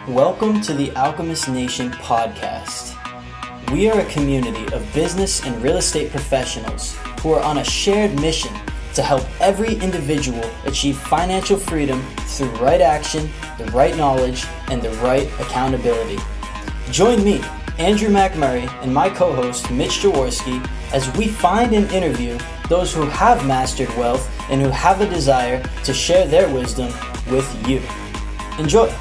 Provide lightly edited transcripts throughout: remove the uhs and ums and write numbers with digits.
Welcome to the Alchemist Nation podcast. We are a community of business and real estate professionals who are on a shared mission to help every individual achieve financial freedom through right action, the right knowledge, and the right accountability. Join me, Andrew McMurray, and my co-host Mitch Jaworski as we find and interview those who have mastered wealth and who have a desire to share their wisdom with you. Enjoy.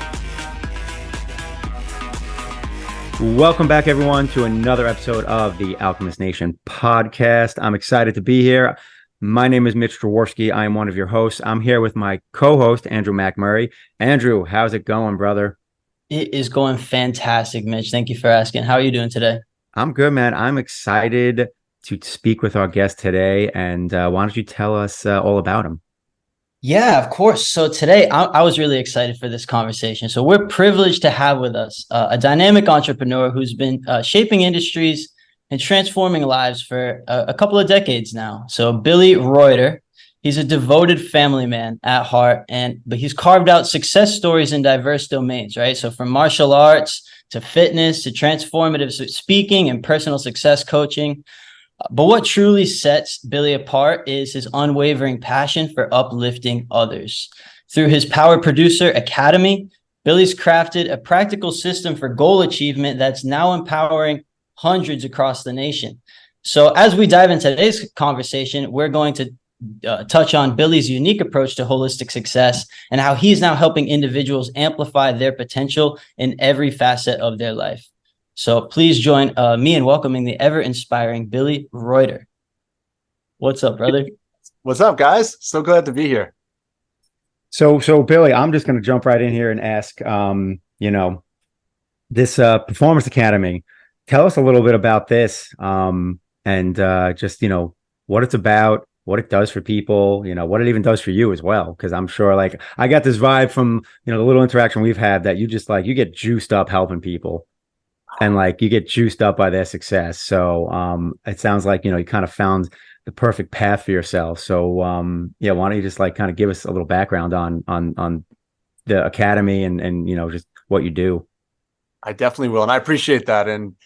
Welcome back, everyone, to another episode of the Alchemist Nation podcast. I'm excited to be here. My name is Mitch Jaworski. I am one of your hosts. I'm here with my co-host, Andrew McMurray. Andrew, how's it going, brother? It is going fantastic, Mitch. Thank you for asking. How are you doing today? I'm good, man. I'm excited to speak with our guest today. And why don't you tell us all about him? Yeah, of course. So today I was really excited for this conversation. So we're privileged to have with us a dynamic entrepreneur who's been shaping industries and transforming lives for a couple of decades now. So Billy Reuter, he's a devoted family man at heart, but he's carved out success stories in diverse domains, right? So from martial arts to fitness to transformative speaking and personal success coaching. But what truly sets Billy apart is his unwavering passion for uplifting others. Through his Power Producer Academy, Billy's crafted a practical system for goal achievement that's now empowering hundreds across the nation. So as we dive into today's conversation, we're going to touch on Billy's unique approach to holistic success and how he's now helping individuals amplify their potential in every facet of their life. So please join me in welcoming the ever-inspiring Billy Reuter. What's up, brother? What's up, guys? So glad to be here. So Billy, I'm just going to jump right in here and ask, this Performance Academy, tell us a little bit about this and just, what it's about, what it does for people, what it even does for you as well. Because I'm sure, I got this vibe from, the little interaction we've had that you just you get juiced up helping people. And you get juiced up by their success. So it sounds like, you kind of found the perfect path for yourself. So why don't you just kind of give us a little background on the academy and just what you do. I definitely will. And I appreciate that. And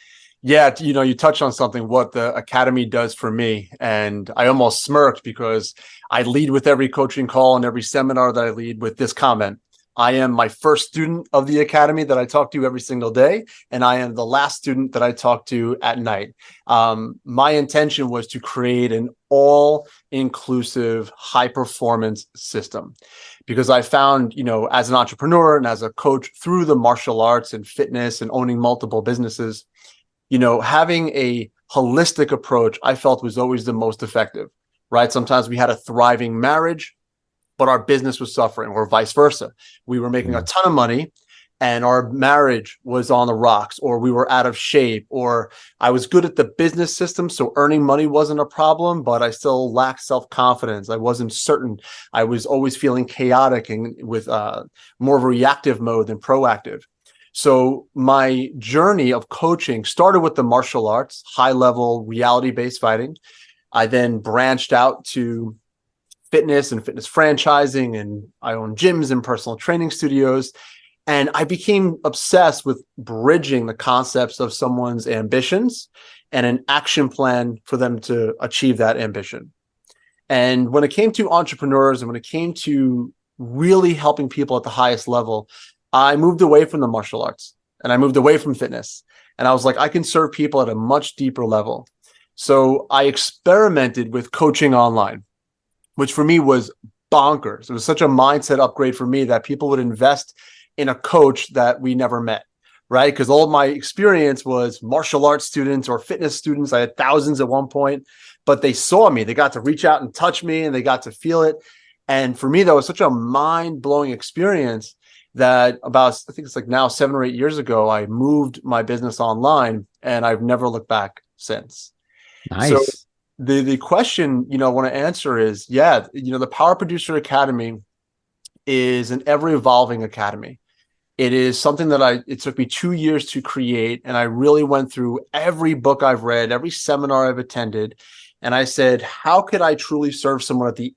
yeah, you touched on something, what the academy does for me. And I almost smirked because I lead with every coaching call and every seminar that I lead with this comment. I am my first student of the academy that I talk to every single day, and I am the last student that I talk to at night. My intention was to create an all-inclusive, high-performance system because I found, as an entrepreneur and as a coach through the martial arts and fitness and owning multiple businesses, having a holistic approach, I felt was always the most effective, right? Sometimes we had a thriving marriage, but our business was suffering, or vice versa. We were making a ton of money and our marriage was on the rocks, or we were out of shape, or I was good at the business system, so earning money wasn't a problem, but I still lacked self-confidence. I wasn't certain. I was always feeling chaotic and with more of a reactive mode than proactive. So my journey of coaching started with the martial arts, high-level reality-based fighting. I then branched out to fitness and fitness franchising, and I own gyms and personal training studios. And I became obsessed with bridging the concepts of someone's ambitions and an action plan for them to achieve that ambition. And when it came to entrepreneurs and when it came to really helping people at the highest level, I moved away from the martial arts and I moved away from fitness. And I was like, I can serve people at a much deeper level. So I experimented with coaching online, which for me was bonkers. It was such a mindset upgrade for me that people would invest in a coach that we never met, right? Because all of my experience was martial arts students or fitness students. I had thousands at one point, but they saw me. They got to reach out and touch me and they got to feel it. And for me, that was such a mind-blowing experience that about, I think it's now 7 or 8 years ago, I moved my business online and I've never looked back since. Nice. So the question, I want to answer is, the Power Producer Academy is an ever-evolving academy. It is something that it took me 2 years to create. And I really went through every book I've read, every seminar I've attended. And I said, how could I truly serve someone at the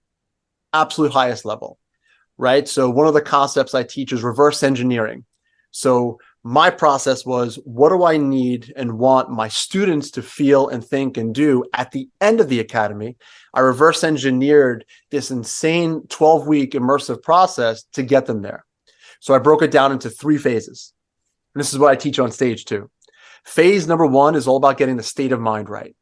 absolute highest level? Right. So one of the concepts I teach is reverse engineering. So my process was, what do I need and want my students to feel and think and do at the end of the academy? I reverse engineered this insane 12-week immersive process to get them there. So I broke it down into 3 phases. And this is what I teach on stage too. Phase number 1 is all about getting the state of mind right.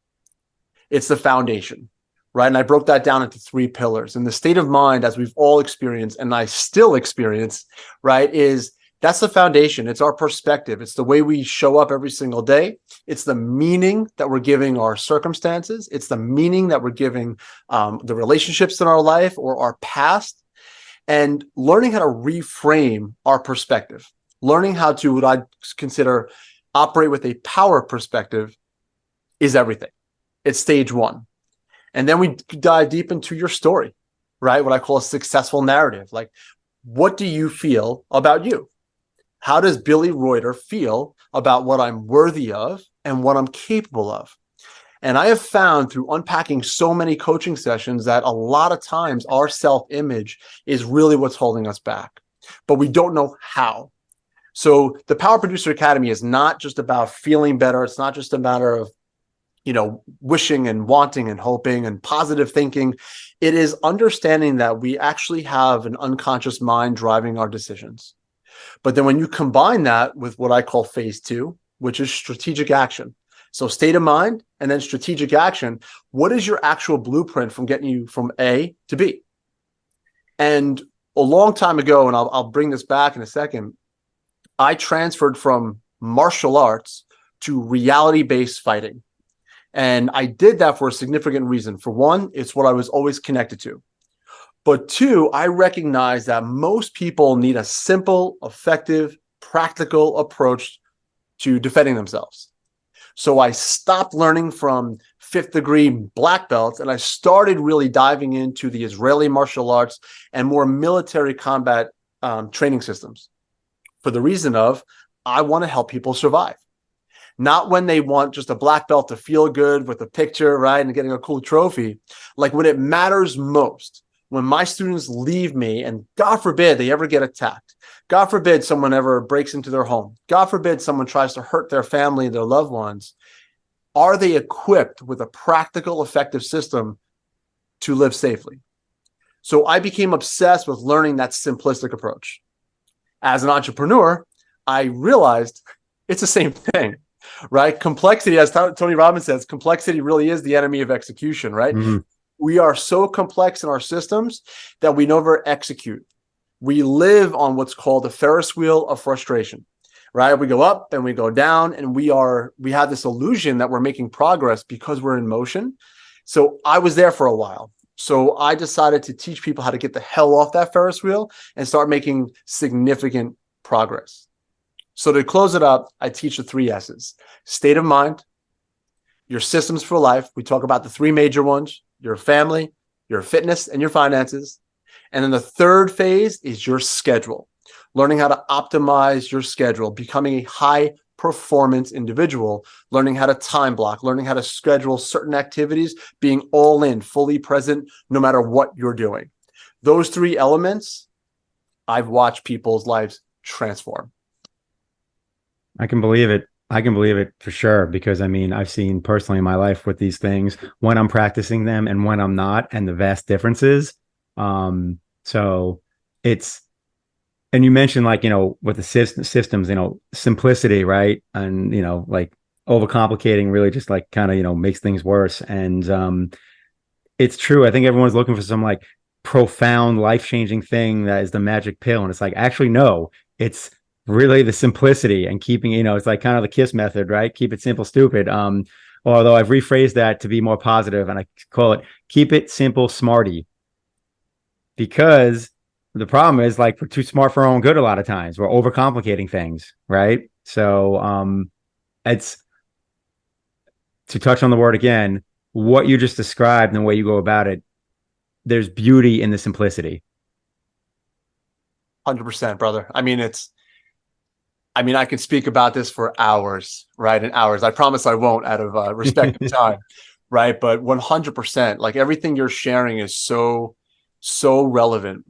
It's the foundation, right? And I broke that down into 3 pillars. And the state of mind, as we've all experienced, and I still experience, right, is that's the foundation. It's our perspective. It's the way we show up every single day. It's the meaning that we're giving our circumstances. It's the meaning that we're giving the relationships in our life or our past, and learning how to reframe our perspective, learning how to, what I consider, operate with a power perspective is everything. It's stage 1. And then we dive deep into your story, right? What I call a successful narrative. Like, what do you feel about you? How does Billy Reuter feel about what I'm worthy of and what I'm capable of? And I have found through unpacking so many coaching sessions that a lot of times our self-image is really what's holding us back, but we don't know how. So the Power Producer Academy is not just about feeling better. It's not just a matter of, wishing and wanting and hoping and positive thinking. It is understanding that we actually have an unconscious mind driving our decisions. But then when you combine that with what I call phase 2, which is strategic action. So state of mind and then strategic action. What is your actual blueprint from getting you from A to B? And a long time ago, and I'll bring this back in a second, I transferred from martial arts to reality-based fighting. And I did that for a significant reason. For one, it's what I was always connected to. But 2, I recognize that most people need a simple, effective, practical approach to defending themselves. So I stopped learning from 5th degree black belts, and I started really diving into the Israeli martial arts and more military combat training systems, for the reason of, I want to help people survive. Not when they want just a black belt to feel good with a picture, right, and getting a cool trophy. Like when it matters most. When my students leave me, and God forbid they ever get attacked, God forbid someone ever breaks into their home, God forbid someone tries to hurt their family, their loved ones, are they equipped with a practical, effective system to live safely? So I became obsessed with learning that simplistic approach. As an entrepreneur, I realized it's the same thing, right? Complexity, as Tony Robbins says, complexity really is the enemy of execution, right? Mm-hmm. We are so complex in our systems that we never execute. We live on what's called the Ferris wheel of frustration, right? We go up and we go down, and we have this illusion that we're making progress because we're in motion. So I was there for a while. So I decided to teach people how to get the hell off that Ferris wheel and start making significant progress. So to close it up, I teach the 3 S's: state of mind, your systems for life. We talk about the 3 major ones: your family, your fitness, and your finances. And then the 3rd phase is your schedule, learning how to optimize your schedule, becoming a high performance individual, learning how to time block, learning how to schedule certain activities, being all in, fully present, no matter what you're doing. Those 3 elements, I've watched people's lives transform. I can believe it. I can believe it for sure, because I mean, I've seen personally in my life with these things when I'm practicing them and when I'm not, and the vast differences. So it's, and you mentioned, like, with the systems, simplicity, right? And, like overcomplicating really just like kind of, makes things worse. And it's true. I think everyone's looking for some like profound, life-changing thing that is the magic pill. And it's like, actually, no, it's really the simplicity and keeping, it's like kind of the KISS method, right? Keep it simple, stupid. Although I've rephrased that to be more positive, and I call it keep it simple, smarty. Because the problem is, like, we're too smart for our own good a lot of times. We're overcomplicating things, right? So it's, to touch on the word again, what you just described and the way you go about it, there's beauty in the simplicity. 100%, brother. I mean, I could speak about this for hours, right? And hours. I promise I won't, out of respect of time, right? But 100%, like, everything you're sharing is so relevant.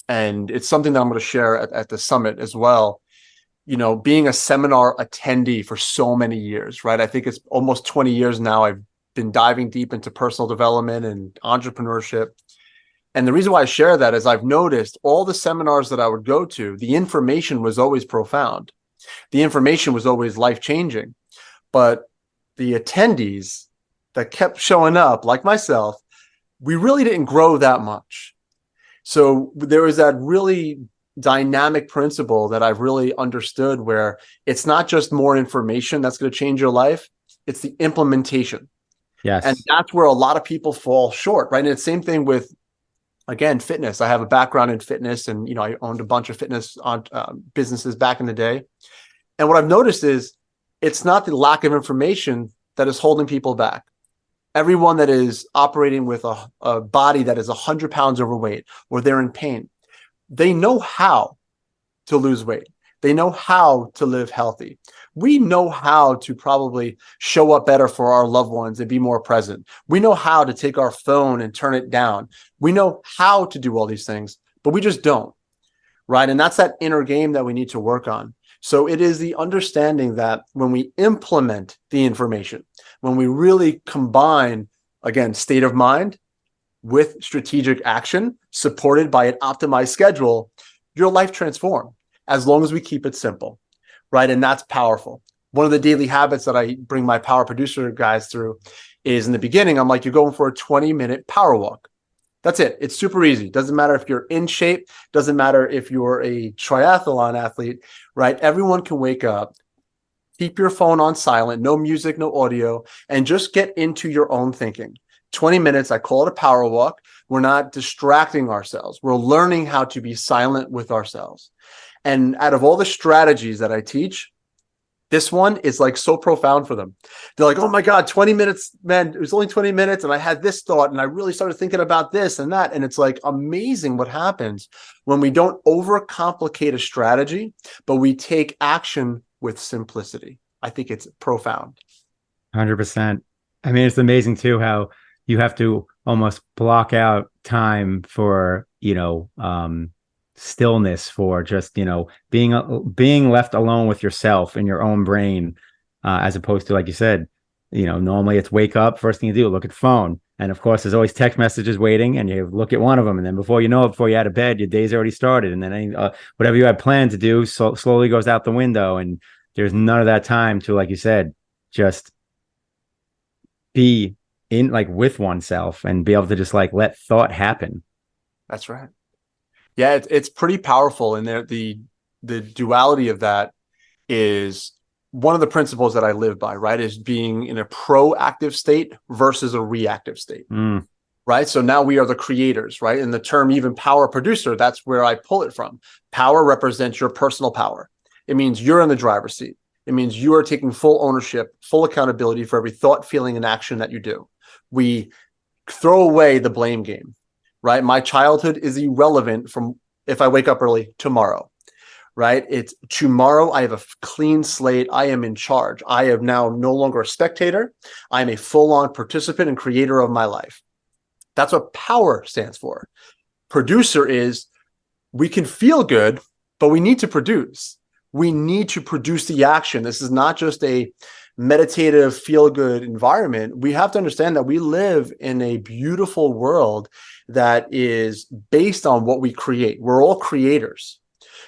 And it's something that I'm going to share at the summit as well. being a seminar attendee for so many years, right? I think it's almost 20 years now. I've been diving deep into personal development and entrepreneurship. And the reason why I share that is I've noticed all the seminars that I would go to, the information was always profound. The information was always life-changing. But the attendees that kept showing up, like myself, we really didn't grow that much. So there was that really dynamic principle that I've really understood, where it's not just more information that's going to change your life, it's the implementation. Yes. And that's where a lot of people fall short, right? And it's the same thing with, again, fitness. I have a background in fitness, and I owned a bunch of fitness businesses back in the day. And what I've noticed is it's not the lack of information that is holding people back. Everyone that is operating with a body that is 100 pounds overweight, or they're in pain, they know how to lose weight. They know how to live healthy. We know how to probably show up better for our loved ones and be more present. We know how to take our phone and turn it down. We know how to do all these things, but we just don't, right? And that's that inner game that we need to work on. So it is the understanding that when we implement the information, when we really combine, again, state of mind with strategic action supported by an optimized schedule, your life transforms, as long as we keep it simple, right? And that's powerful. One of the daily habits that I bring my power producer guys through is, in the beginning, I'm like, you're going for a 20-minute power walk. That's it. It's super easy. Doesn't matter if you're in shape. Doesn't matter if you're a triathlon athlete, right? Everyone can wake up, keep your phone on silent, no music, no audio, and just get into your own thinking. 20 minutes, I call it a power walk. We're not distracting ourselves. We're learning how to be silent with ourselves. And out of all the strategies that I teach, this one is like so profound for them. They're like, oh my God, 20 minutes, man, it was only 20 minutes. And I had this thought, and I really started thinking about this and that. And it's like amazing what happens when we don't overcomplicate a strategy, but we take action with simplicity. I think it's profound. 100%. I mean, it's amazing too, how you have to almost block out time for, stillness, for just, being left alone with yourself in your own brain, as opposed to, like you said, normally it's wake up, first thing you do, look at phone. And of course, there's always text messages waiting, and you look at one of them. And then before you know it, before you're out of bed, your day's already started. And then whatever you had planned to do slowly goes out the window. And there's none of that time to, like you said, just be in, like, with oneself and be able to just, like, let thought happen. That's right. Yeah, it's pretty powerful. And the duality of that is one of the principles that I live by, right? Is being in a proactive state versus a reactive state, right? So now we are the creators, right? And the term even power producer, that's where I pull it from. Power represents your personal power. It means you're in the driver's seat. It means you are taking full ownership, full accountability for every thought, feeling, and action that you do. We throw away the blame game, right? My childhood is irrelevant from if I wake up early tomorrow, right? It's tomorrow. I have a clean slate. I am in charge. I am now no longer a spectator. I am a full-on participant and creator of my life. That's what power stands for. Producer is, we can feel good, but we need to produce. We need to produce the action. This is not just a meditative, feel-good environment. We have to understand that we live in a beautiful world that is based on what we create. We're all creators.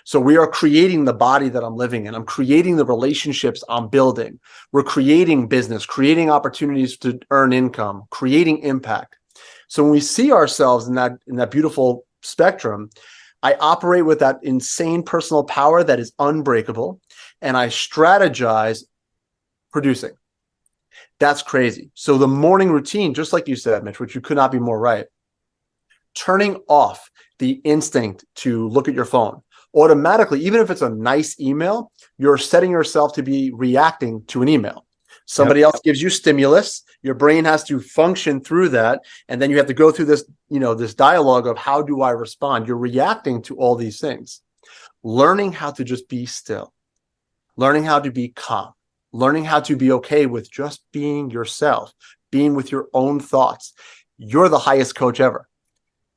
So we are creating the body that I'm living in. I'm creating the relationships I'm building. We're creating business, creating opportunities to earn income, creating impact. So when we see ourselves in that beautiful spectrum, I operate with that insane personal power that is unbreakable, and I strategize producing. That's crazy. So the morning routine, just like you said, Mitch, which you could not be more right, turning off the instinct to look at your phone. Automatically, even if it's a nice email, you're setting yourself to be reacting to an email. Somebody else gives you stimulus. Your brain has to function through that. And then you have to go through this, this dialogue of how do I respond? You're reacting to all these things. Learning how to just be still, learning how to be calm, learning how to be okay with just being yourself, being with your own thoughts. You're the highest coach ever,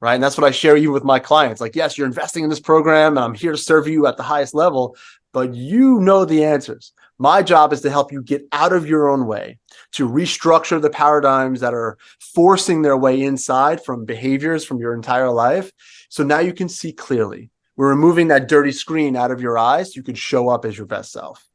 right? And that's what I share even with my clients. Like, yes, you're investing in this program and I'm here to serve you at the highest level, but you know the answers. My job is to help you get out of your own way, to restructure the paradigms that are forcing their way inside from behaviors from your entire life. So now you can see clearly. We're removing that dirty screen out of your eyes. You can show up as your best self.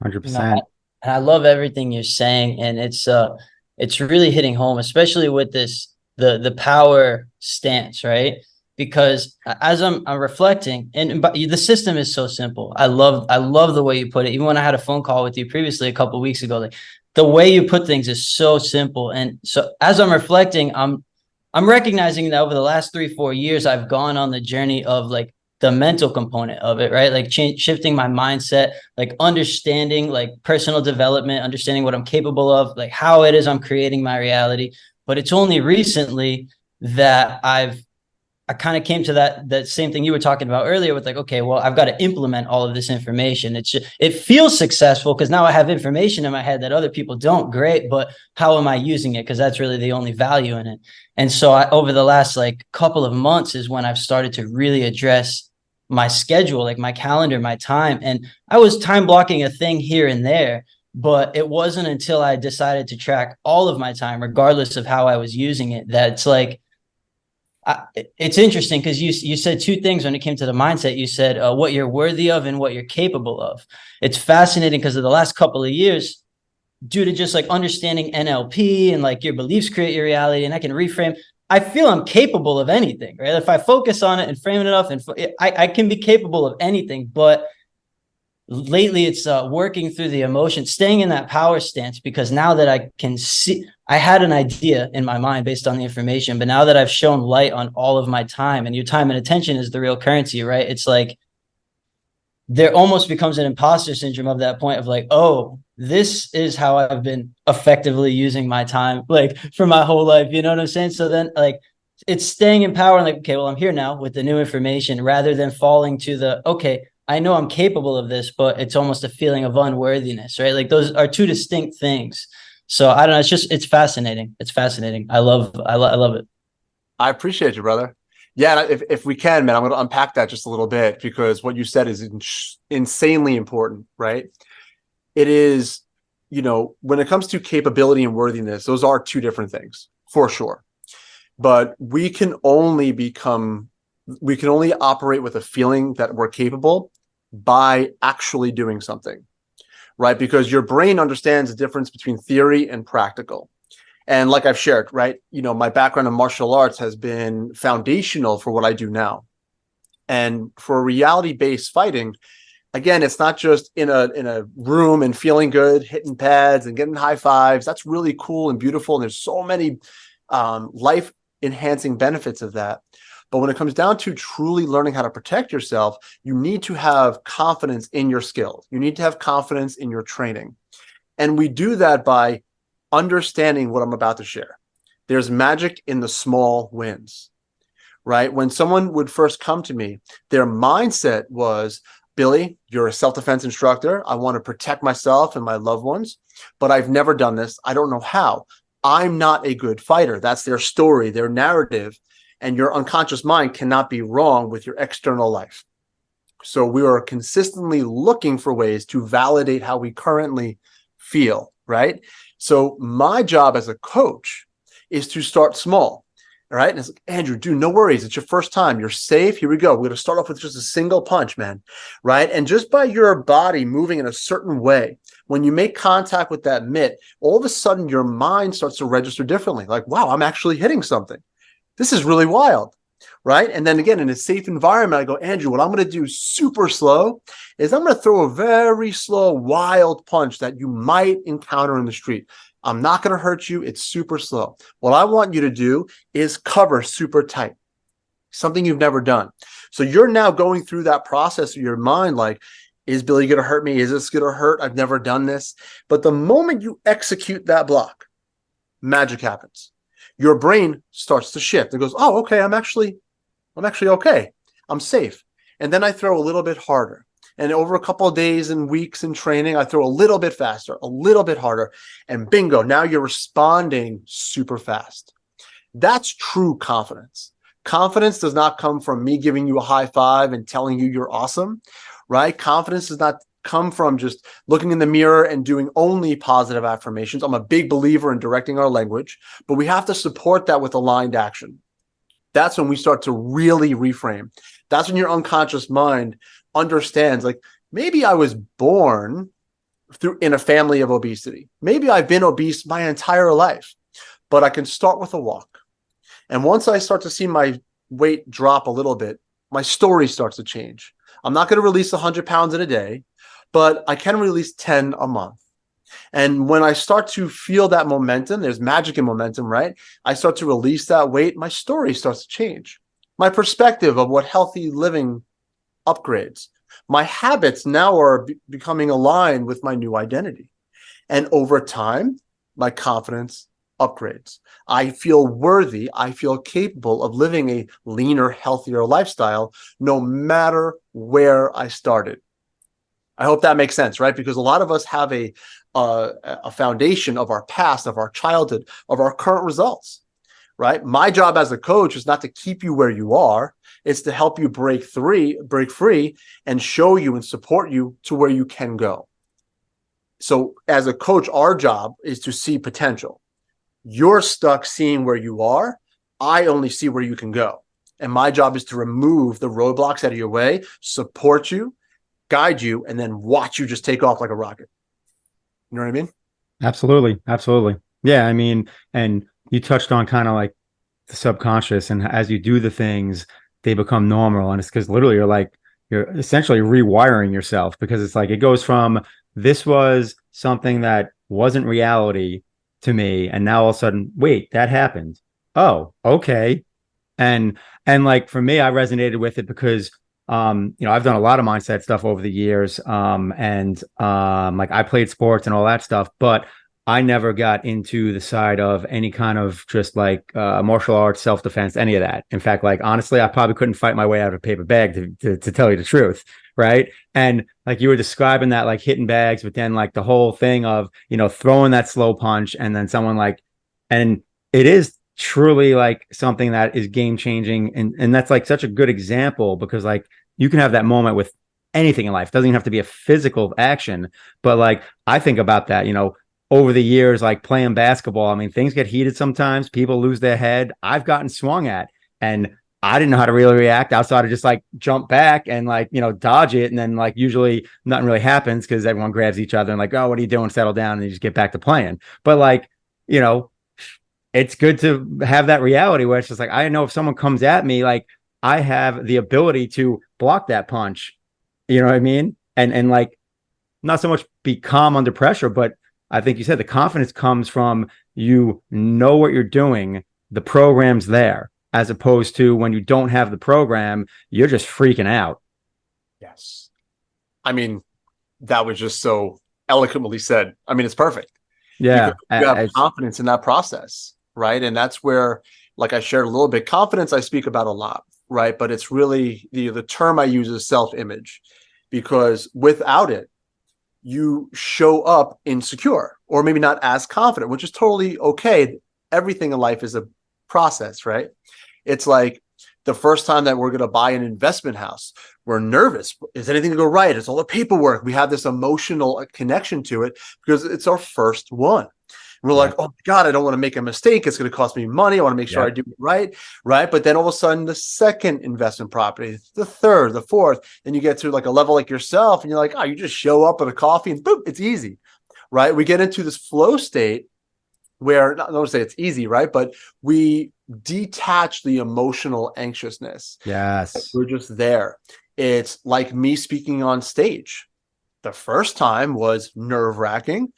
100%. And I love everything you're saying, and it's really hitting home, especially with this the power stance, right? Because as I'm reflecting, and the system is so simple. I love the way you put it. Even when I had a phone call with you previously a couple of weeks ago, like the way you put things is so simple. And so as I'm reflecting, I'm recognizing that over the last 3-4 years, I've gone on the journey of like the mental component of it, right? Like shifting my mindset, like understanding like personal development, understanding what I'm capable of, like how it is I'm creating my reality. But it's only recently that I kind of came to that same thing you were talking about earlier with like, okay, well, I've got to implement all of this information. It feels successful because now I have information in my head that other people don't. Great, but how am I using it? Because that's really the only value in it. And so over the last like couple of months is when I've started to really address my schedule, like my calendar, my time. And I was time blocking a thing here and there, but it wasn't until I decided to track all of my time, regardless of how I was using it, that it's like, it's interesting because you said two things when it came to the mindset. You said what you're worthy of and what you're capable of. It's fascinating because of the last couple of years, due to just like understanding NLP and like your beliefs create your reality, and I can reframe. I feel I'm capable of anything, right? If I focus on it and frame it enough, and I can be capable of anything. But lately it's working through the emotion, staying in that power stance, because now that I can see, I had an idea in my mind based on the information, but now that I've shown light on all of my time, and your time and attention is the real currency, right? It's like there almost becomes an imposter syndrome of that point of like, oh, this is how I've been effectively using my time like for my whole life. You know what I'm saying? So then like it's staying in power and like, okay, well, I'm here now with the new information, rather than falling to the, okay, I know I'm capable of this, but it's almost a feeling of unworthiness, right? Like those are two distinct things. So I don't know. It's fascinating. It's fascinating. I love it. I appreciate you, brother. Yeah, if we can, man, I'm going to unpack that just a little bit, because what you said is insanely important, right? It is, when it comes to capability and worthiness, those are two different things for sure. But we can only operate with a feeling that we're capable by actually doing something, right? Because your brain understands the difference between theory and practical. And like I've shared, right, my background in martial arts has been foundational for what I do now. And for reality-based fighting, again, it's not just in a room and feeling good, hitting pads and getting high fives. That's really cool and beautiful. And there's so many life-enhancing benefits of that. But when it comes down to truly learning how to protect yourself, you need to have confidence in your skills. You need to have confidence in your training. And we do that by understanding what I'm about to share. There's magic in the small wins, right? When someone would first come to me, their mindset was, Billy, you're a self-defense instructor. I want to protect myself and my loved ones, but I've never done this. I don't know how. I'm not a good fighter. That's their story, their narrative. And your unconscious mind cannot be wrong with your external life. So we are consistently looking for ways to validate how we currently feel, right? So my job as a coach is to start small, all right? And it's like, Andrew, dude, no worries. It's your first time. You're safe. Here we go. We're going to start off with just a single punch, man, right? And just by your body moving in a certain way, when you make contact with that mitt, all of a sudden your mind starts to register differently. Like, wow, I'm actually hitting something. This is really wild, right? And then again, in a safe environment, I go, Andrew, what I'm going to do super slow is I'm going to throw a very slow, wild punch that you might encounter in the street. I'm not going to hurt you. It's super slow. What I want you to do is cover super tight, something you've never done. So you're now going through that process of your mind, like, is Billy going to hurt me? Is this going to hurt? I've never done this. But the moment you execute that block, magic happens. Your brain starts to shift. It goes, oh, okay, I'm actually okay. I'm safe. And then I throw a little bit harder. And over a couple of days and weeks in training, I throw a little bit faster, a little bit harder. And bingo, now you're responding super fast. That's true confidence. Confidence does not come from me giving you a high five and telling you you're awesome, right? Confidence does not come from just looking in the mirror and doing only positive affirmations. I'm a big believer in directing our language, but we have to support that with aligned action. That's when we start to really reframe. That's when your unconscious mind understands, like, maybe I was born in a family of obesity. Maybe I've been obese my entire life, but I can start with a walk. And once I start to see my weight drop a little bit, my story starts to change. I'm not going to release 100 pounds in a day, but I can release 10 a month. And when I start to feel that momentum, there's magic in momentum, right? I start to release that weight, my story starts to change. My perspective of what healthy living upgrades. My habits now are becoming aligned with my new identity. And over time, my confidence upgrades. I feel worthy. I feel capable of living a leaner, healthier lifestyle, no matter where I started. I hope that makes sense, right? Because a lot of us have a foundation of our past, of our childhood, of our current results, right? My job as a coach is not to keep you where you are. It's to help you break free, and show you and support you to where you can go. So as a coach, our job is to see potential. You're stuck seeing where you are. I only see where you can go. And my job is to remove the roadblocks out of your way, support you, guide you, and then watch you just take off like a rocket. You know what I mean? Absolutely. Absolutely. Yeah. I mean, and you touched on kind of like the subconscious, and as you do the things, they become normal. And it's because literally you're essentially rewiring yourself, because it's like, it goes from, this was something that wasn't reality to me, and now all of a sudden, wait, that happened. Oh, okay. And like, for me, I resonated with it because I've done a lot of mindset stuff over the years. Like, I played sports and all that stuff, but I never got into the side of any kind of just like martial arts, self-defense, any of that. In fact, like, honestly, I probably couldn't fight my way out of a paper bag to tell you the truth. Right. And like you were describing that, like hitting bags, but then like the whole thing of, throwing that slow punch, and then someone like, and it is truly like something that is game changing. And that's like such a good example, because like you can have that moment with anything in life. It doesn't even have to be a physical action, but like, I think about that, over the years, like playing basketball. I mean, things get heated sometimes. People lose their head. I've gotten swung at, and I didn't know how to really react outside of just like jump back and like, dodge it. And then like usually nothing really happens because everyone grabs each other and like, oh, what are you doing? Settle down. And you just get back to playing. But like, it's good to have that reality where it's just like, I know if someone comes at me, like I have the ability to block that punch. You know what I mean? And like, not so much be calm under pressure, but I think you said the confidence comes from, you know what you're doing, the program's there, as opposed to when you don't have the program, you're just freaking out. Yes. I mean, that was just so eloquently said. I mean, it's perfect. Yeah. You have confidence in that process, right? And that's where, like I shared a little bit, confidence I speak about a lot, right? But it's really the term I use is self-image, because without it, you show up insecure or maybe not as confident, which is totally okay. Everything in life is a process, right? It's like the first time that we're going to buy an investment house, we're nervous. Is anything going to go right? It's all the paperwork. We have this emotional connection to it because it's our first one. We're like, oh my God, I don't want to make a mistake. It's going to cost me money. I want to make sure I do it right. Right. But then all of a sudden, the second investment property, the third, the fourth, then you get to like a level like yourself and you're like, oh, you just show up at a coffee and boom, it's easy. Right. We get into this flow state where, not to say it's easy, right? But we detach the emotional anxiousness. Yes. We're just there. It's like me speaking on stage. The first time was nerve-wracking.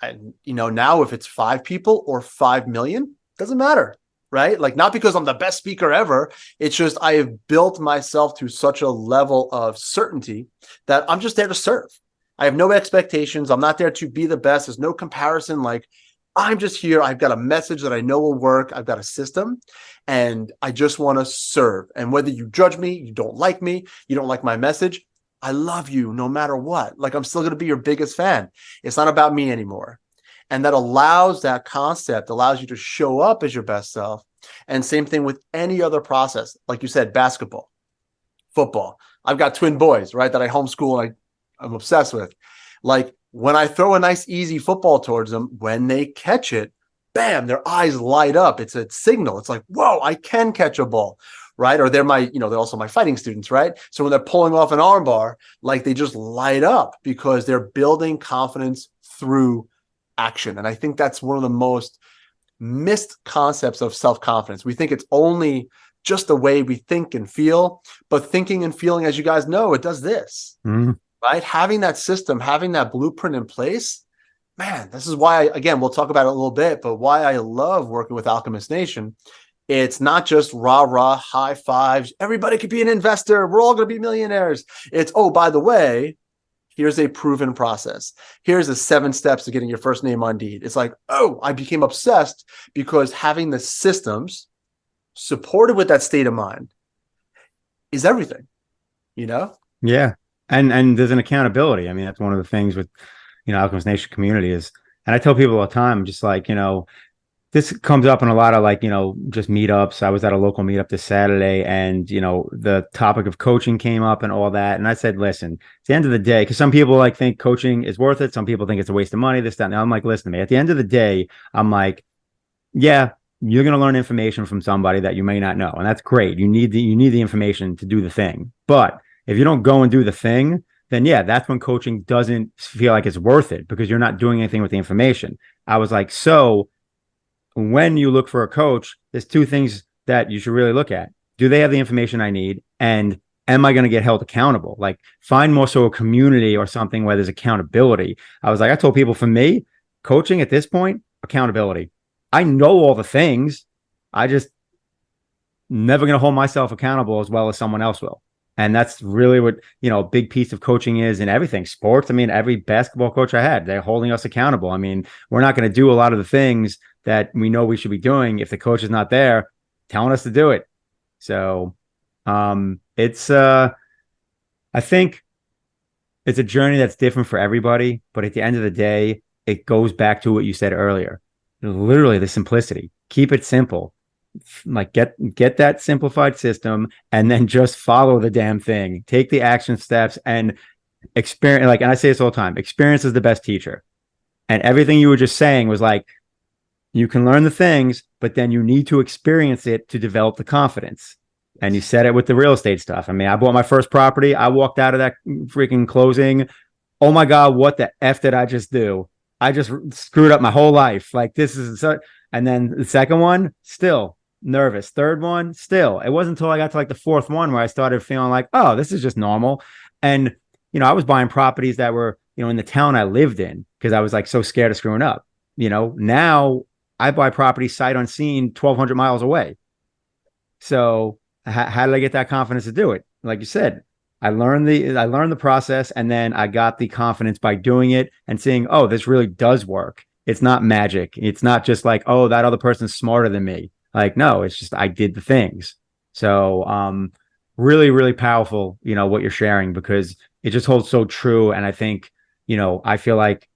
And, now if it's 5 people or 5 million, doesn't matter, right? Like, not because I'm the best speaker ever. It's just, I have built myself to such a level of certainty that I'm just there to serve. I have no expectations. I'm not there to be the best. There's no comparison. Like, I'm just here. I've got a message that I know will work. I've got a system and I just want to serve. And whether you judge me, you don't like me, you don't like my message, I love you no matter what. Like, I'm still going to be your biggest fan. It's not about me anymore. And that concept allows you to show up as your best self And same thing with any other process. Like you said, basketball, football. I've got twin boys, right, that I homeschool and I'm obsessed with. Like when I throw a nice, easy football towards them, when they catch it, bam, their eyes light up. It's a signal. It's like, whoa, I can catch a ball, right? Or they're they're also my fighting students, right? So when they're pulling off an armbar, like they just light up because they're building confidence through action. And I think that's one of the most missed concepts of self-confidence. We think it's only just the way we think and feel, but thinking and feeling, as you guys know, it does this, right? Having that system, having that blueprint in place, man, this is why, again, we'll talk about it a little bit, but why I love working with Alchemist Nation. It's not just rah, high fives. Everybody could be an investor. We're all going to be millionaires. It's, oh, by the way, here's a proven process. Here's the 7 steps to getting your first name on deed. It's like, oh, I became obsessed because having the systems supported with that state of mind is everything, Yeah. And there's an accountability. I mean, that's one of the things with, Alchemist Nation community is, and I tell people all the time, just like, this comes up in a lot of just meetups. I was at a local meetup this Saturday and, the topic of coaching came up and all that. And I said, listen, at the end of the day, because some people think coaching is worth it. Some people think it's a waste of money, this, that. And I'm like, listen to me. At the end of the day, I'm like, yeah, you're going to learn information from somebody that you may not know. And that's great. You need the information to do the thing. But if you don't go and do the thing, then yeah, that's when coaching doesn't feel like it's worth it because you're not doing anything with the information. I was like, so when you look for a coach, there's 2 things that you should really look at. Do they have the information I need? And am I going to get held accountable? Like find more so a community or something where there's accountability. I was like, I told people, for me, coaching at this point, accountability. I know all the things. I just never going to hold myself accountable as well as someone else will. And that's really what, a big piece of coaching is in everything. Sports, I mean, every basketball coach I had, they're holding us accountable. I mean, we're not going to do a lot of the things that we know we should be doing if the coach is not there telling us to do it. So it's I think it's a journey that's different for everybody. But at the end of the day, it goes back to what you said earlier. Literally the simplicity. Keep it simple. Like get that simplified system and then just follow the damn thing. Take the action steps and experience. Like, and I say this all the time, experience is the best teacher. And everything you were just saying was like, you can learn the things, but then you need to experience it to develop the confidence. And you said it with the real estate stuff. I mean, I bought my first property. I walked out of that freaking closing. Oh my God, what the F did I just do? I just screwed up my whole life. Like this is so, and then the second one, still nervous. Third one, still. It wasn't until I got to like the 4th one where I started feeling like, oh, this is just normal. And, I was buying properties that were, in the town I lived in because I was like so scared of screwing up. Now I buy property sight unseen 1,200 miles away. So how did I get that confidence to do it? Like you said, I learned the process and then I got the confidence by doing it and seeing, oh, this really does work. It's not magic. It's not just like, oh, that other person's smarter than me. Like, no, it's just I did the things. So really, really powerful, what you're sharing because it just holds so true. And I think, I feel like,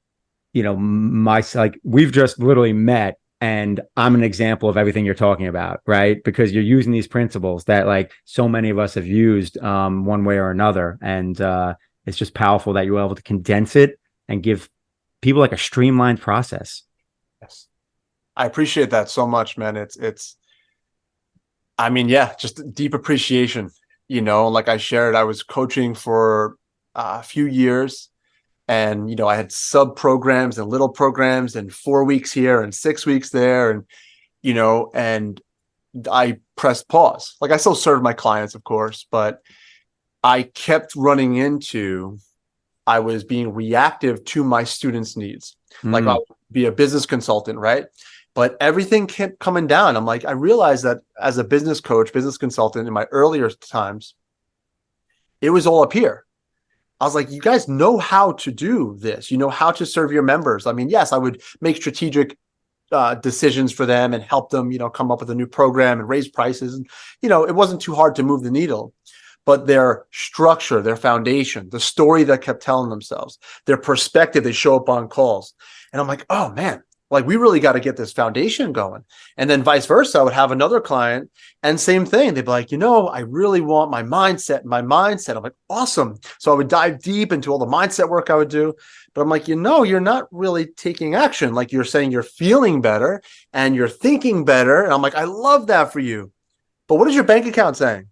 we've just literally met and I'm an example of everything you're talking about, right? Because you're using these principles that like so many of us have used one way or another. And it's just powerful that you were able to condense it and give people like a streamlined process. Yes. I appreciate that so much, man. I mean, yeah, just deep appreciation, like I shared, I was coaching for a few years and, I had sub programs and little programs and 4 weeks here and 6 weeks there. And, and I pressed pause. Like I still serve my clients, of course, but I kept running into, I was being reactive to my students' needs. Like I'll be a business consultant, right? But everything kept coming down. I'm like, I realized that as a business coach, business consultant in my earlier times, it was all up here. I was like, you guys know how to do this. You know how to serve your members. I mean, yes, I would make strategic decisions for them and help them, come up with a new program and raise prices. And, it wasn't too hard to move the needle. But their structure, their foundation, the story that kept telling themselves, their perspective, they show up on calls. And I'm like, oh man, Like, we really got to get this foundation going. And then vice versa, I would have another client and same thing. They'd be like, I really want my mindset. I'm like, awesome. So I would dive deep into all the mindset work I would do. But I'm like, you're not really taking action. Like, you're saying you're feeling better and you're thinking better. And I'm like, I love that for you. But what is your bank account saying?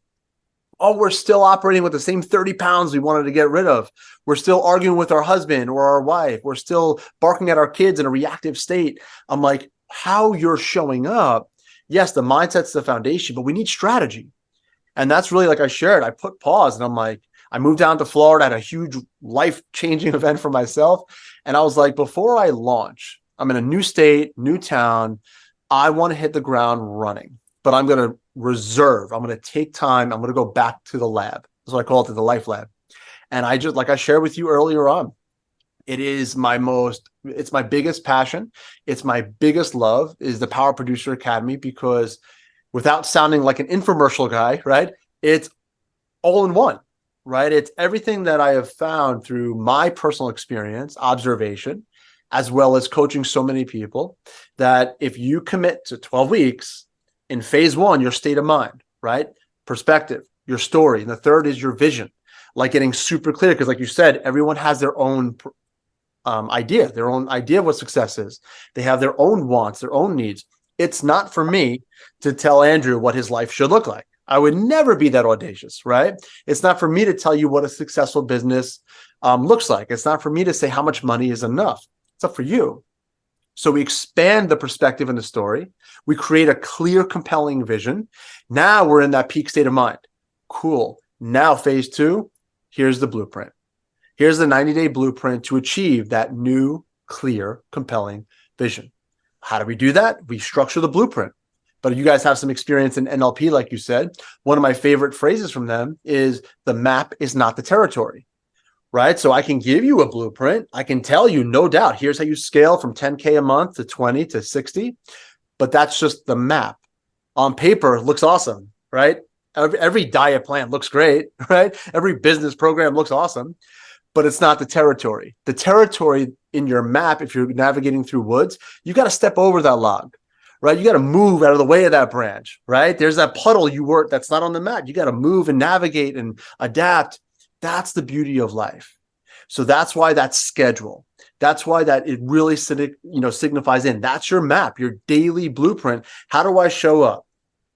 Oh, we're still operating with the same 30 pounds we wanted to get rid of. We're still arguing with our husband or our wife. We're still barking at our kids in a reactive state. I'm like, how you're showing up. Yes, the mindset's the foundation, but we need strategy. And that's really, like I shared, I put pause and I'm like, I moved down to Florida, had a huge life-changing event for myself. And I was like, before I launch, I'm in a new state, new town. I want to hit the ground running, but I'm going to reserve. I'm going to take time. I'm going to go back to the lab. That's what I call it, the life lab. And I just, like I shared with you earlier on, it's my biggest passion. It's my biggest love is the Power Producer Academy, because without sounding like an infomercial guy, right? It's all in one, right? It's everything that I have found through my personal experience, observation, as well as coaching so many people, that if you commit to 12 weeks, in phase one, your state of mind, right? Perspective, your story. And the third is your vision, like getting super clear. Because like you said, everyone has their own idea of what success is. They have their own wants, their own needs. It's not for me to tell Andrew what his life should look like. I would never be that audacious, right? It's not for me to tell you what a successful business looks like. It's not for me to say how much money is enough. It's up for you. So we expand the perspective in the story. We create a clear, compelling vision. Now we're in that peak state of mind. Cool. Now phase two, here's the blueprint. Here's the 90-day blueprint to achieve that new, clear, compelling vision. How do we do that? We structure the blueprint. But you guys have some experience in NLP, like you said. One of my favorite phrases from them is, the map is not the territory. Right? So I can give you a blueprint. I can tell you, no doubt, here's how you scale from 10K a month to 20 to 60. But that's just the map. On paper, it looks awesome, right? Every diet plan looks great, right? Every business program looks awesome, but it's not the territory. The territory in your map, if you're navigating through woods, you got to step over that log, right? You got to move out of the way of that branch, right? There's that puddle that's not on the map. You got to move and navigate and adapt. That's the beauty of life. So that's why that schedule. That's why that it really signifies in. That's your map, your daily blueprint. How do I show up?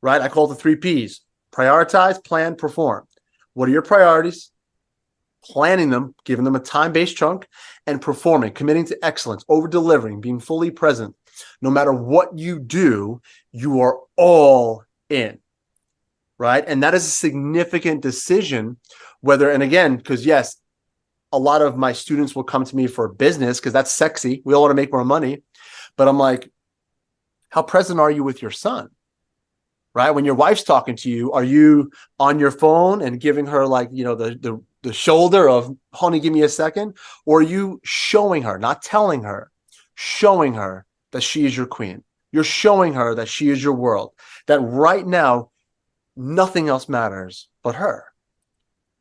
Right? I call it the 3 Ps. Prioritize, plan, perform. What are your priorities? Planning them, giving them a time-based chunk, and performing, committing to excellence, over-delivering, being fully present. No matter what you do, you are all in. Right? And that is a significant decision. Whether, and again, because yes, a lot of my students will come to me for business because that's sexy. We all want to make more money. But I'm like, how present are you with your son? Right? When your wife's talking to you, are you on your phone and giving her like, the shoulder of, honey, give me a second? Or are you showing her, not telling her, showing her that she is your queen? You're showing her that she is your world, that right now, nothing else matters but her.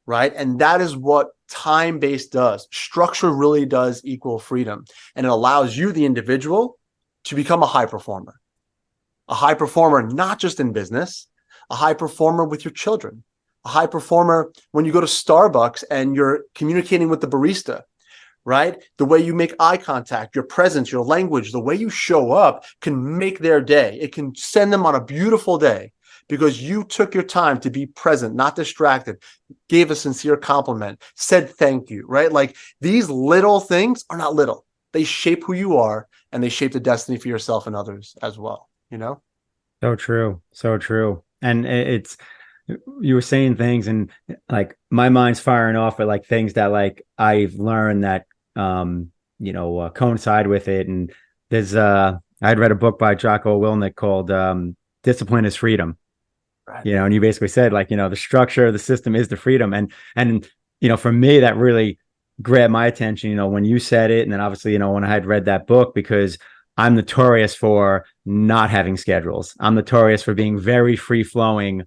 Right? And that is what time-based does. Structure really does equal freedom. And it allows you, the individual, to become a high performer. A high performer, not just in business, a high performer with your children, a high performer when you go to Starbucks and you're communicating with the barista, right? The way you make eye contact, your presence, your language, the way you show up can make their day. It can send them on a beautiful day. Because you took your time to be present, not distracted, gave a sincere compliment, said thank you, right? Like, these little things are not little. They shape who you are, and they shape the destiny for yourself and others as well, So true. So true. And you were saying things, and like my mind's firing off at like things that like I've learned that, coincide with it. And there's, I'd read a book by Jocko Willink called Discipline is Freedom. Right. And you basically said like, the structure of the system is the freedom. And for me, that really grabbed my attention, when you said it. And then obviously, when I had read that book, because I'm notorious for not having schedules. I'm notorious for being very free flowing,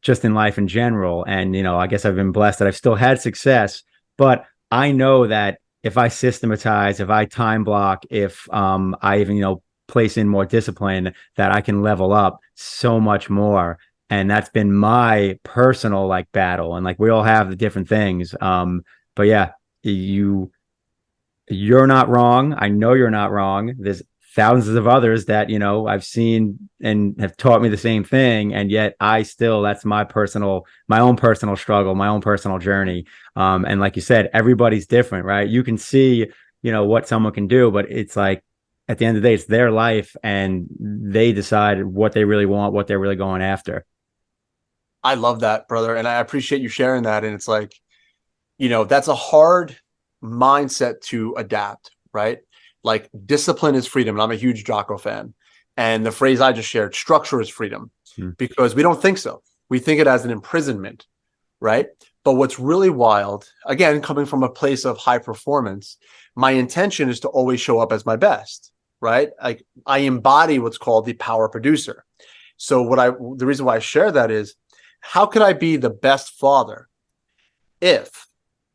just in life in general. And, I guess I've been blessed that I've still had success, but I know that if I systematize, if I time block, if I even, place in more discipline, that I can level up so much more. And that's been my personal like battle. And like we all have the different things. But yeah, you're not wrong. I know you're not wrong. There's thousands of others that, I've seen and have taught me the same thing. And yet that's my own personal struggle, my own personal journey. And like you said, everybody's different, right? You can see, what someone can do, but it's like, at the end of the day, it's their life and they decide what they really want, what they're really going after. I love that, brother. And I appreciate you sharing that. And it's like, that's a hard mindset to adapt, right? Like discipline is freedom. And I'm a huge Jocko fan. And the phrase I just shared, structure is freedom, because we don't think so. We think it as an imprisonment, right? But what's really wild, again, coming from a place of high performance, my intention is to always show up as my best, right? Like I embody what's called the power producer. So the reason why I share that is, how could I be the best father if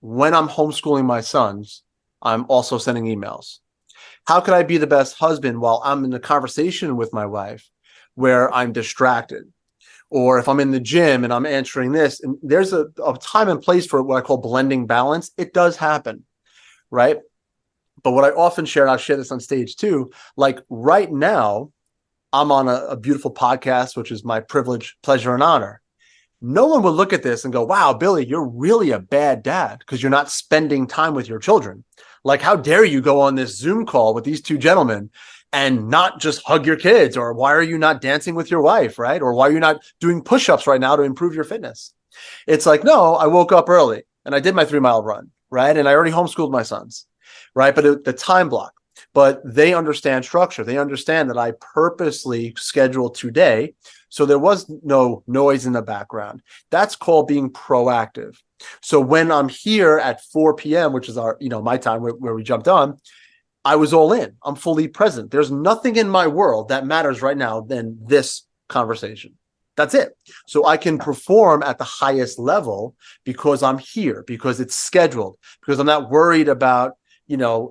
when I'm homeschooling my sons, I'm also sending emails? How could I be the best husband while I'm in a conversation with my wife where I'm distracted? Or if I'm in the gym and I'm answering this, and there's a time and place for what I call blending balance. It does happen, right? But what I often share, and I'll share this on stage too, like right now, I'm on a beautiful podcast, which is my privilege, pleasure, and honor. No one would look at this and go, wow, Billy, you're really a bad dad because you're not spending time with your children. Like, how dare you go on this Zoom call with these two gentlemen and not just hug your kids? Or why are you not dancing with your wife, right? Or why are you not doing push-ups right now to improve your fitness? It's like, no, I woke up early and I did my 3-mile run, right? And I already homeschooled my sons, right? But the time block. But they understand structure. They understand that I purposely scheduled today so there was no noise in the background. That's called being proactive. So when I'm here at 4 p.m., which is our, my time where we jumped on, I was all in. I'm fully present. There's nothing in my world that matters right now than this conversation. That's it. So I can perform at the highest level because I'm here, because it's scheduled, because I'm not worried about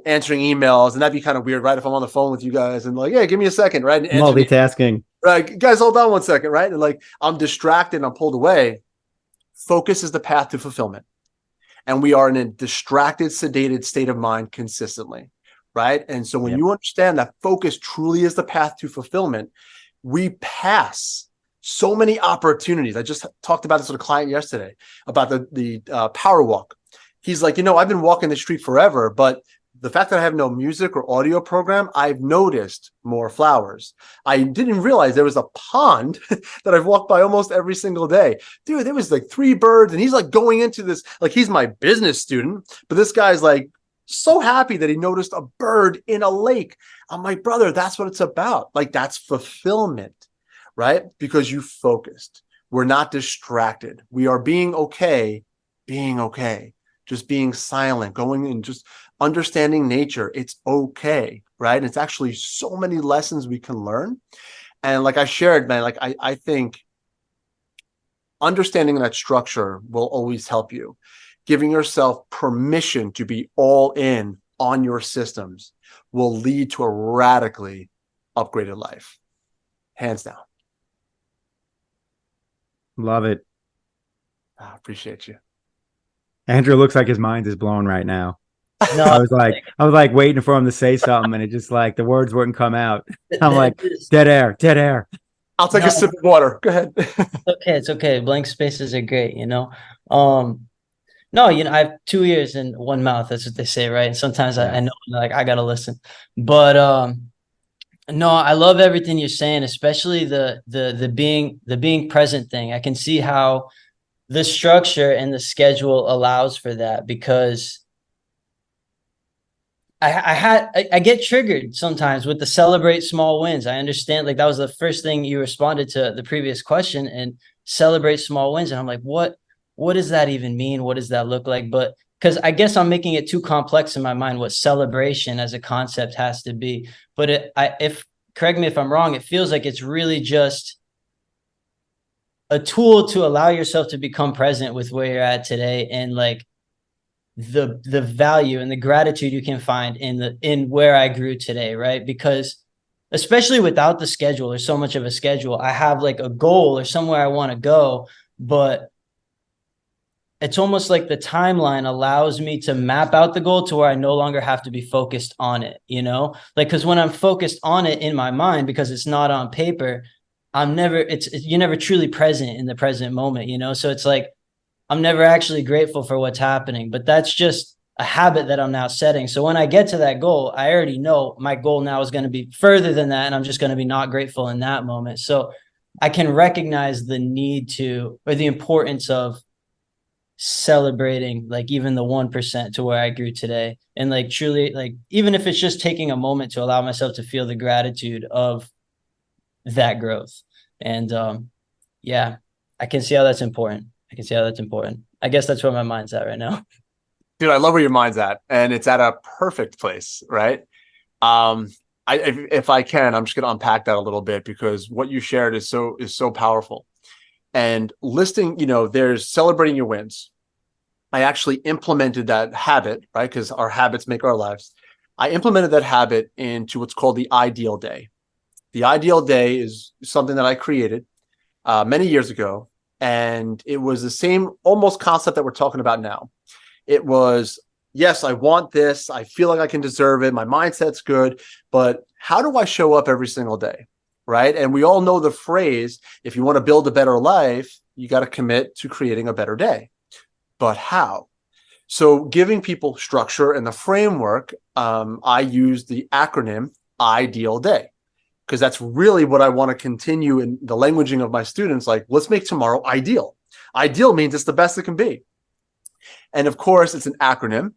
answering emails. And that'd be kind of weird, right? If I'm on the phone with you guys and like, yeah, give me a second, right? And multitasking. Right. Guys, hold on one second, right? And like, I'm distracted and I'm pulled away. Focus is the path to fulfillment. And we are in a distracted, sedated state of mind consistently, right? And so when you understand that focus truly is the path to fulfillment, we pass so many opportunities. I just talked about this with a client yesterday about the power walk. He's like, I've been walking the street forever, but the fact that I have no music or audio program, I've noticed more flowers. I didn't realize there was a pond that I've walked by almost every single day. Dude, there was like 3 birds, and he's like going into this, like he's my business student, but this guy's like so happy that he noticed a bird in a lake. I'm like, brother, that's what it's about. Like that's fulfillment, right? Because you focused. We're not distracted. We are being okay, just being silent, going and just understanding nature. It's okay, right? And it's actually so many lessons we can learn. And like I shared, man, like I think understanding that structure will always help you. Giving yourself permission to be all in on your systems will lead to a radically upgraded life. Hands down. Love it. I appreciate you. Andrew looks like his mind is blown right now. No, I was like waiting for him to say something, and it just like the words wouldn't come out. I'm like, dead air. I'll take a sip of water. Go ahead. It's okay. Blank spaces are great, No, I have 2 ears and one mouth. That's what they say, right? And sometimes I know, like, I gotta listen. But no, I love everything you're saying, especially the being present thing. I can see how the structure and the schedule allows for that, because I get triggered sometimes with the celebrate small wins. I understand, like that was the first thing you responded to the previous question, and celebrate small wins. And I'm like, what does that even mean? What does that look like? But because I guess I'm making it too complex in my mind what celebration as a concept has to be. But correct me if I'm wrong, it feels like it's really just a tool to allow yourself to become present with where you're at today, and like the value and the gratitude you can find in where I grew today, right? Because especially without the schedule or so much of a schedule, I have like a goal or somewhere I want to go, but it's almost like the timeline allows me to map out the goal to where I no longer have to be focused on it, like, because when I'm focused on it in my mind, because it's not on paper, you're never truly present in the present moment, so it's like, I'm never actually grateful for what's happening, but that's just a habit that I'm now setting. So when I get to that goal, I already know my goal now is going to be further than that. And I'm just going to be not grateful in that moment. So I can recognize the need to, or the importance of celebrating like even the 1% to where I grew today. And like truly, like, even if it's just taking a moment to allow myself to feel the gratitude of that growth. And yeah, I can see how that's important. I guess that's where my mind's at right now. Dude, I love where your mind's at, and it's at a perfect place, right? If I can, I'm just going to unpack that a little bit, because what you shared is so powerful. And listing, there's celebrating your wins. I actually implemented that habit, right? Because our habits make our lives. I implemented that habit into what's called the ideal day. The ideal day is something that I created many years ago. And it was the same almost concept that we're talking about now. It was, yes, I want this. I feel like I can deserve it. My mindset's good. But how do I show up every single day? Right. And we all know the phrase, if you want to build a better life, you got to commit to creating a better day. But how? So giving people structure and the framework, I use the acronym IDEAL Day, because that's really what I want to continue in the languaging of my students. Like, let's make tomorrow ideal. Ideal means it's the best it can be. And of course, it's an acronym,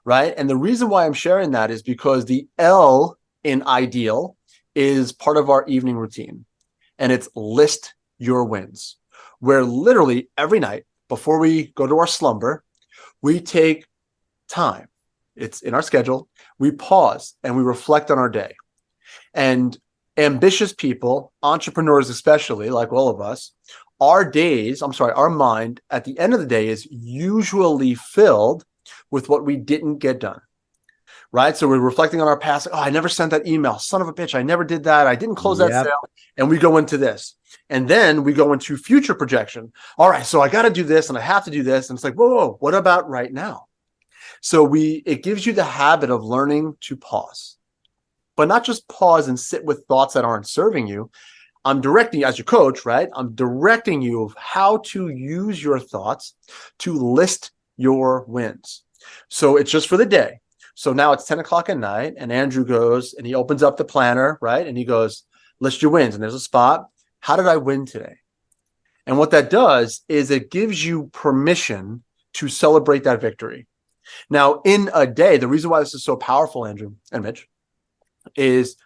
right? And the reason why I'm sharing that is because the L in ideal is part of our evening routine. And it's list your wins, where literally every night before we go to our slumber, we take time. It's in our schedule. We pause and we reflect on our day. And ambitious people, entrepreneurs especially, like all of us, our mind at the end of the day is usually filled with what we didn't get done, right? So we're reflecting on our past. Oh, I never sent that email. Son of a bitch. I never did that. I didn't close that sale. And we go into this. And then we go into future projection. All right, so I got to do this and I have to do this. And it's like, whoa, what about right now? So it gives you the habit of learning to pause, but not just pause and sit with thoughts that aren't serving you. I'm directing you as your coach, right? I'm directing you of how to use your thoughts to list your wins. So it's just for the day. So now it's 10 o'clock at night and Andrew goes and he opens up the planner, right? And he goes, list your wins. And there's a spot. How did I win today? And what that does is it gives you permission to celebrate that victory. Now, in a day, the reason why this is so powerful, Andrew and Mitch, is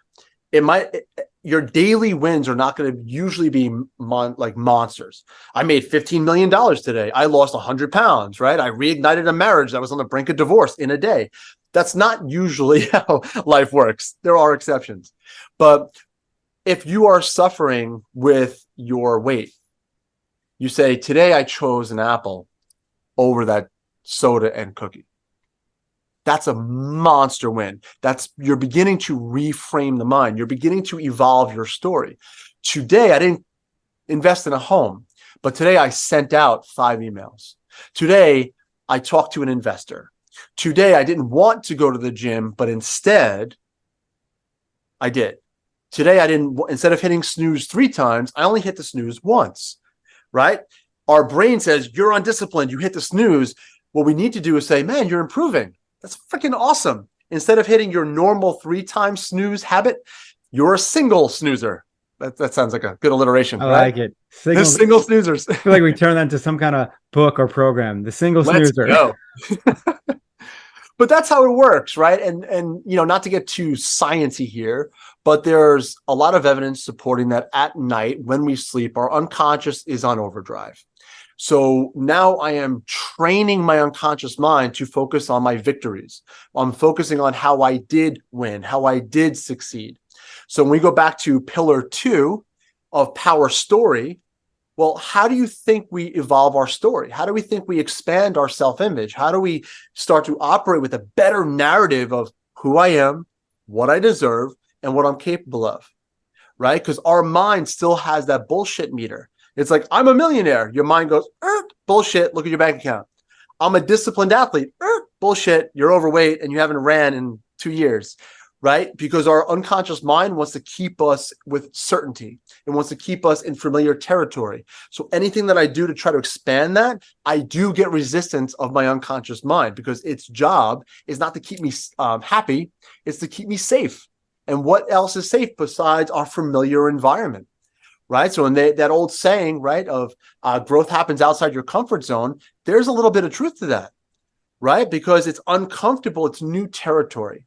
your daily wins are not going to usually be like monsters. I made $15 million today. I lost 100 pounds, right? I reignited a marriage that was on the brink of divorce in a day. That's not usually how life works. There are exceptions. But if you are suffering with your weight, you say, today I chose an apple over that soda and cookie. That's a monster win. You're beginning to reframe the mind. You're beginning to evolve your story. Today, I didn't invest in a home, but today I sent out 5 emails. Today, I talked to an investor. Today, I didn't want to go to the gym, but instead, I did. Today, instead of hitting snooze 3 times, I only hit the snooze once, right? Our brain says, you're undisciplined. You hit the snooze. What we need to do is say, man, you're improving. That's freaking awesome. Instead of hitting your normal 3-time snooze habit, you're a single snoozer. That sounds like a good alliteration. I right? like it. Single snoozers. I feel like we turn that into some kind of book or program. The single snoozer. Go. But that's how it works, right? And not to get too sciencey here, but there's a lot of evidence supporting that at night when we sleep, our unconscious is on overdrive. So now I am training my unconscious mind to focus on my victories. I'm focusing on how I did win, how I did succeed. So when we go back to pillar 2 of power story, Well, how do you think we evolve our story? How do we think we expand our self-image? How do we start to operate with a better narrative of who I am, what I deserve, and what I'm capable of, right? Because our mind still has that bullshit meter. It's like, I'm a millionaire. Your mind goes, bullshit, look at your bank account. I'm a disciplined athlete. Bullshit, you're overweight and you haven't ran in 2 years, right? Because our unconscious mind wants to keep us with certainty. It wants to keep us in familiar territory. So anything that I do to try to expand that, I do get resistance of my unconscious mind, because its job is not to keep me happy. It's to keep me safe. And what else is safe besides our familiar environment? Right. So in that old saying, right, of growth happens outside your comfort zone, there's a little bit of truth to that, right? Because it's uncomfortable. It's new territory.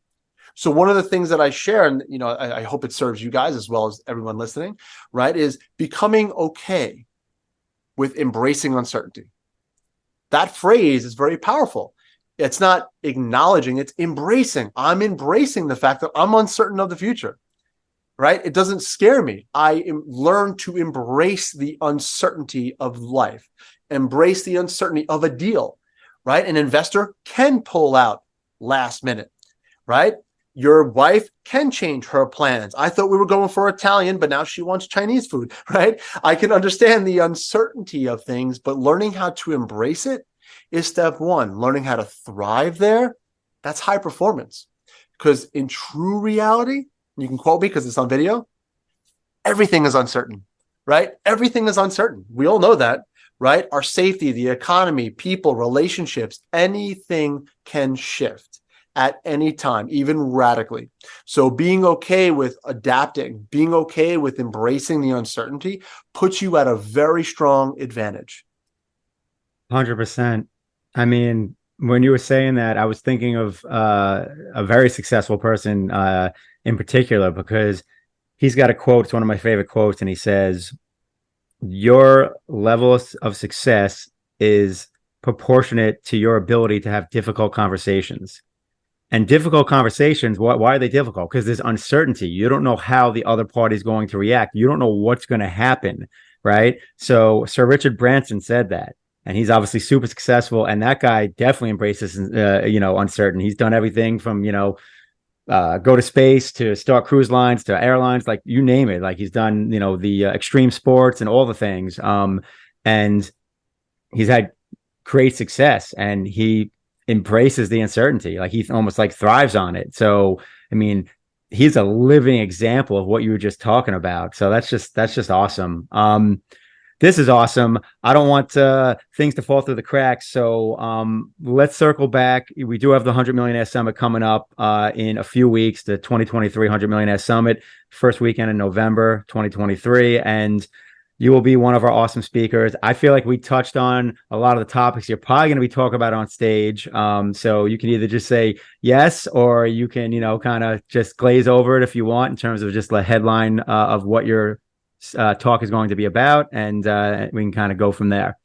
So one of the things that I share, and I hope it serves you guys as well as everyone listening, right, is becoming okay with embracing uncertainty. That phrase is very powerful. It's not acknowledging, it's embracing. I'm embracing the fact that I'm uncertain of the future. Right? It doesn't scare me. I learn to embrace the uncertainty of life, embrace the uncertainty of a deal, right? An investor can pull out last minute, right? Your wife can change her plans. I thought we were going for Italian, but now she wants Chinese food, right? I can understand the uncertainty of things, but learning how to embrace it is step one. Learning how to thrive there, that's high performance. Because in true reality, you can quote me because it's on video, everything is uncertain, right? Everything is uncertain. We all know that, right? Our safety, the economy, people, relationships, anything can shift at any time, even radically. So being okay with adapting, being okay with embracing the uncertainty puts you at a very strong advantage. 100%. I mean, when you were saying that, I was thinking of a very successful person in particular, because he's got a quote. It's one of my favorite quotes. And he says, your level of success is proportionate to your ability to have difficult conversations. And difficult conversations, why are they difficult? Because there's uncertainty. You don't know how the other party is going to react. You don't know what's going to happen, right? So Sir Richard Branson said that. And he's obviously super successful. And that guy definitely embraces, uncertain. He's done everything from, go to space to start cruise lines to airlines, like you name it. Like he's done, the extreme sports and all the things. And he's had great success, and he embraces the uncertainty. Like he almost like thrives on it. So, I mean, he's a living example of what you were just talking about. So that's just awesome. This is awesome. I don't want things to fall through the cracks. So let's circle back. We do have the 100 Millionaire Summit coming up in a few weeks, the 2023 100 Millionaire Summit, first weekend in November 2023. And you will be one of our awesome speakers. I feel like we touched on a lot of the topics you're probably going to be talking about on stage. So you can either just say yes, or you can, kind of just glaze over it if you want, in terms of just the headline of what your talk is going to be about, and we can kind of go from there.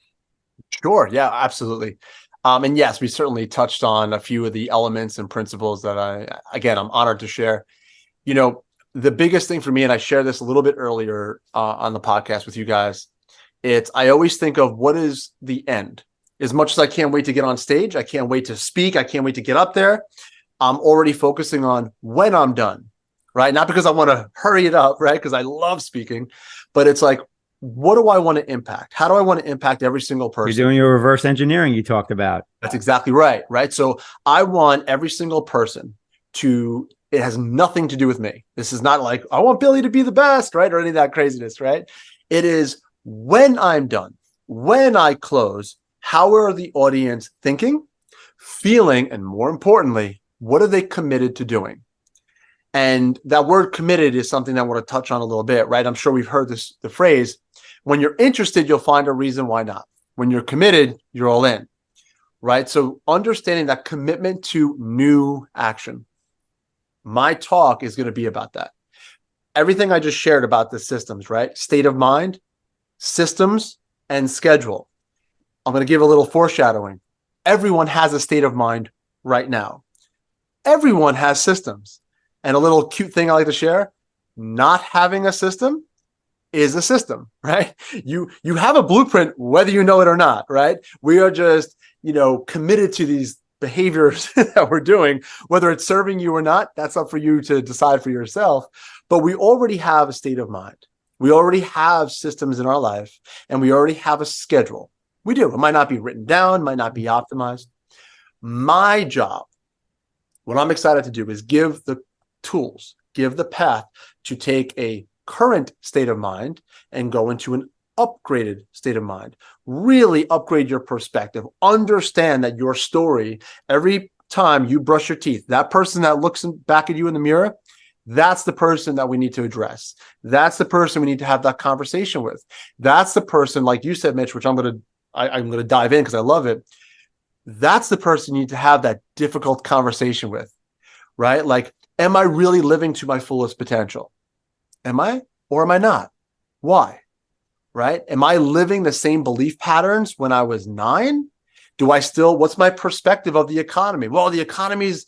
Sure. Yeah, absolutely. And yes, we certainly touched on a few of the elements and principles that I'm honored to share. The biggest thing for me, and I shared this a little bit earlier on the podcast with you guys, I always think of what is the end. As much as I can't wait to get on stage, I can't wait to speak, I can't wait to get up there, I'm already focusing on when I'm done. Right? Not because I want to hurry it up, right? Because I love speaking, but it's like, what do I want to impact? How do I want to impact every single person? You're doing your reverse engineering you talked about. That's exactly right. Right. So I want every single person it has nothing to do with me. This is not like, I want Billy to be the best, right? Or any of that craziness, right? It is when I'm done, when I close, how are the audience thinking, feeling, and more importantly, what are they committed to doing? And that word committed is something that I want to touch on a little bit, right? I'm sure we've heard the phrase, when you're interested, you'll find a reason why not. When you're committed, you're all in, right? So understanding that commitment to new action. My talk is going to be about that. Everything I just shared about the systems, right? State of mind, systems, and schedule. I'm going to give a little foreshadowing. Everyone has a state of mind right now. Everyone has systems. And a little cute thing I like to share, not having a system is a system, right? You have a blueprint, whether you know it or not, right? We are just, committed to these behaviors that we're doing, whether it's serving you or not, that's up for you to decide for yourself. But we already have a state of mind. We already have systems in our life, and we already have a schedule. We do. It might not be written down, might not be optimized. My job, what I'm excited to do, is give the tools, give the path to take a current state of mind and go into an upgraded state of mind. Really upgrade your perspective. Understand that your story, every time you brush your teeth, that person that looks back at you in the mirror, that's the person that we need to address. That's the person we need to have that conversation with. That's the person, like you said, Mitch, which I'm going to dive in because I love it. That's the person you need to have that difficult conversation with, right? Like, am I really living to my fullest potential? Am I, or am I not? Why? Right? Am I living the same belief patterns when I was 9? What's my perspective of the economy? Well, the economy's,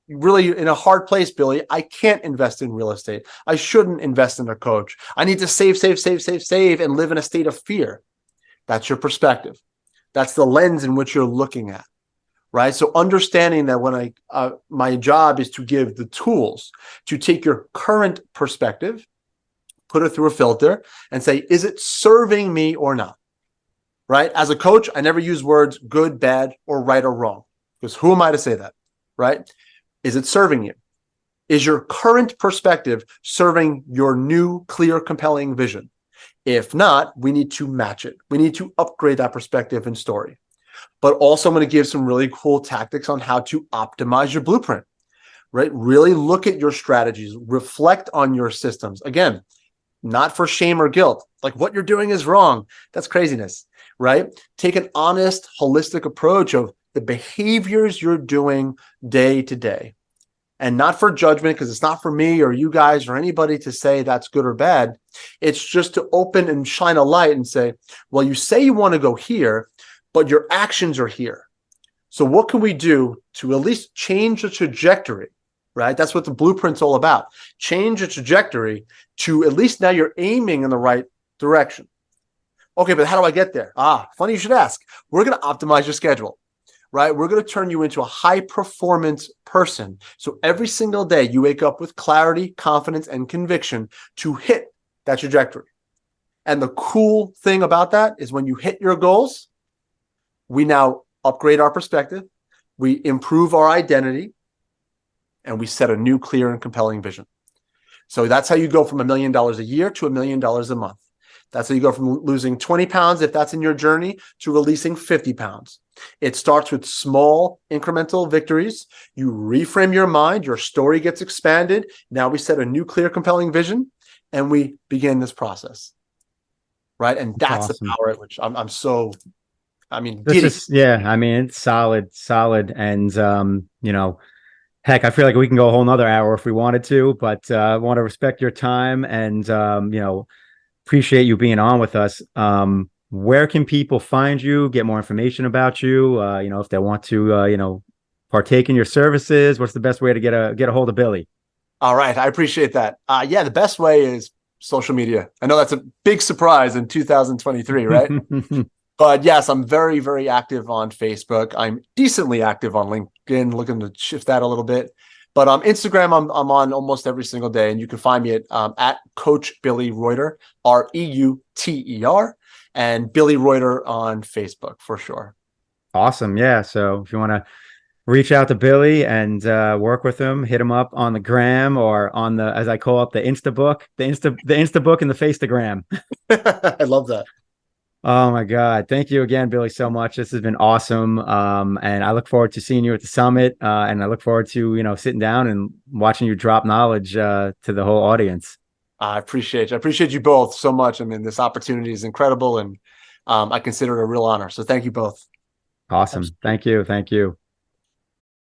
really in a hard place, Billy. I can't invest in real estate. I shouldn't invest in a coach. I need to save, and live in a state of fear. That's your perspective. That's the lens in which you're looking at, right? So understanding that when my job is to give the tools to take your current perspective, put it through a filter and say, is it serving me or not? Right? As a coach, I never use words good, bad, or right or wrong, because who am I to say that? Right? Is it serving you? Is your current perspective serving your new, clear, compelling vision? If not, we need to match it. We need to upgrade that perspective and story. But also, I'm going to give some really cool tactics on how to optimize your blueprint, right? Really look at your strategies, reflect on your systems. Again, not for shame or guilt. Like, what you're doing is wrong. That's craziness, right? Take an honest, holistic approach of the behaviors you're doing day to day. And not for judgment, because it's not for me or you guys or anybody to say that's good or bad. It's just to open and shine a light and say, well, you say you want to go here, but your actions are here. So what can we do to at least change the trajectory, right? That's what the blueprint's all about. Change the trajectory to at least now you're aiming in the right direction. Okay, but how do I get there? Funny you should ask. We're going to optimize your schedule. Right? We're going to turn you into a high performance person. So every single day you wake up with clarity, confidence, and conviction to hit that trajectory. And the cool thing about that is when you hit your goals, we now upgrade our perspective, we improve our identity, and we set a new, clear, and compelling vision. So that's how you go from $1 million a year to $1 million a month. That's how you go from losing 20 pounds, if that's in your journey, to releasing 50 pounds. It starts with small incremental victories. You reframe your mind, your story gets expanded. Now we set a new, clear, compelling vision, and we begin this process. Right. And that's awesome. The power at which I'm so, giddy. It's solid. And, heck, I feel like we can go a whole nother hour if we wanted to, but I want to respect your time and, appreciate you being on with us. Where can people find you, get more information about you? If they want to, partake in your services, what's the best way to get a hold of Billy? All right. I appreciate that. The best way is social media. I know that's a big surprise in 2023, right? But yes, I'm very, very active on Facebook. I'm decently active on LinkedIn, looking to shift that a little bit. But on Instagram, I'm on almost every single day, and you can find me at Coach Billy Reuter, Reuter, and Billy Reuter on Facebook for sure. Awesome, yeah. So if you want to reach out to Billy and work with him, hit him up on the gram or on the, as I call it, the Insta book and the Faceagram. I love that. Oh my God. Thank you again, Billy, so much. This has been awesome. And I look forward to seeing you at the summit. And I look forward to, sitting down and watching you drop knowledge to the whole audience. I appreciate you. I appreciate you both so much. This opportunity is incredible, and I consider it a real honor. So thank you both. Awesome. Thank you. Thank you.